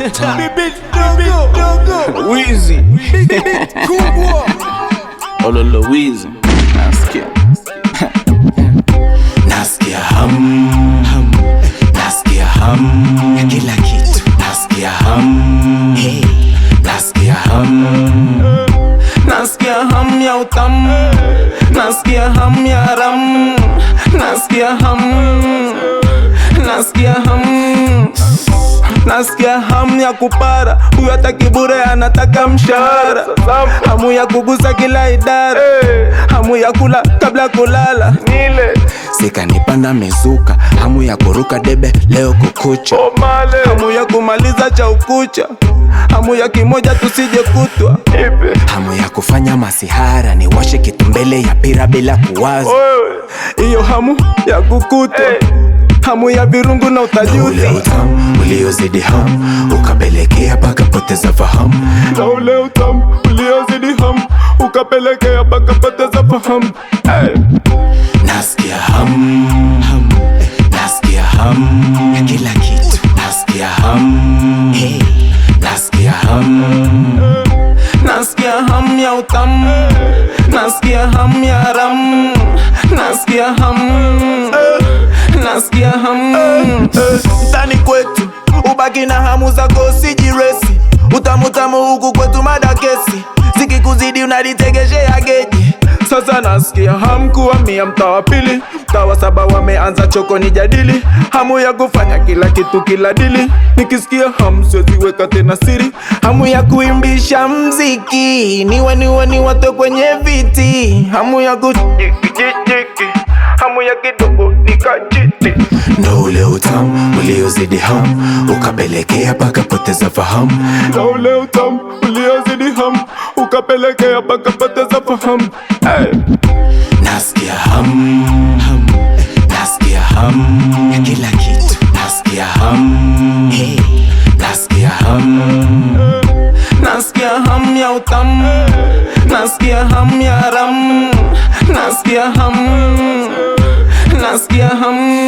Bibi dogo Weezy kubwa Olo Louise Nasikia ham Nasikia ham ya kila kitu. Nasikia ham hey. Nasikia ham Nasikia ham ya utamu. Nasikia ham ya ram. Nasikia ham. Nasikia ham. Nasikia hamu ya kupara. Huyo hataki bure anataka mshahara. Hamu ya kugusa kila idara. Hamu ya kula kabla kulala. Sika nipanda mezuka. Hamu ya kuruka debe leo kukucha. Hamu ya kumaliza cha ukucha. Hamu ya kimoja tusije kutwa. Hamu ya kufanya masihara. Ni washe kitu mbele ya pira bila kuwaza. Iyo hamu ya kukutwa. Hamu ya virungu na utajuzi. Na ule utamu uliozidi hamu ukapelekea paka poteza fahamu. Na ule utamu uliozidi hamu ukapelekea paka poteza fahamu. Nasikia hamu Nasikia hamu ya kila kitu. Nasikia hamu hey. Nasikia hamu Nasikia hamu ya utamu. Nasikia hamu ya ramu. Nasikia hamu Nasikia hamu Mtani kwetu ubaki na hamu zako usijiresi. Utamu huku kwetu madakesi. Ziki kuzidi unalitegeshea geji. Sasa nasikia hamu kuhamia mtaa wa pili. Mtaa wa saba wameanza choko ni jadili. Hamu ya kufanya kila kitu kila dili. Nikisikia hamu siwezi weka tena siri. Hamu ya kuimbisha mziki. Niwe watu kwenye viti. Hamu ya kuchiki. Hamu ya kidogo nikajiti. Ndo ule utamu uliozidi hamu ukapelekea paka poteza fahamu. Ndo ule utamu uliozidi hamu ukapelekea paka poteza fahamu. Nasikia hamu Nasikia hamu ya kila kitu. Nasikia hamu hey. Nasikia hamu Nasikia hamu ya utamu. Nasikia hamu ya ramu. Nasikia hamu Nasikia hamu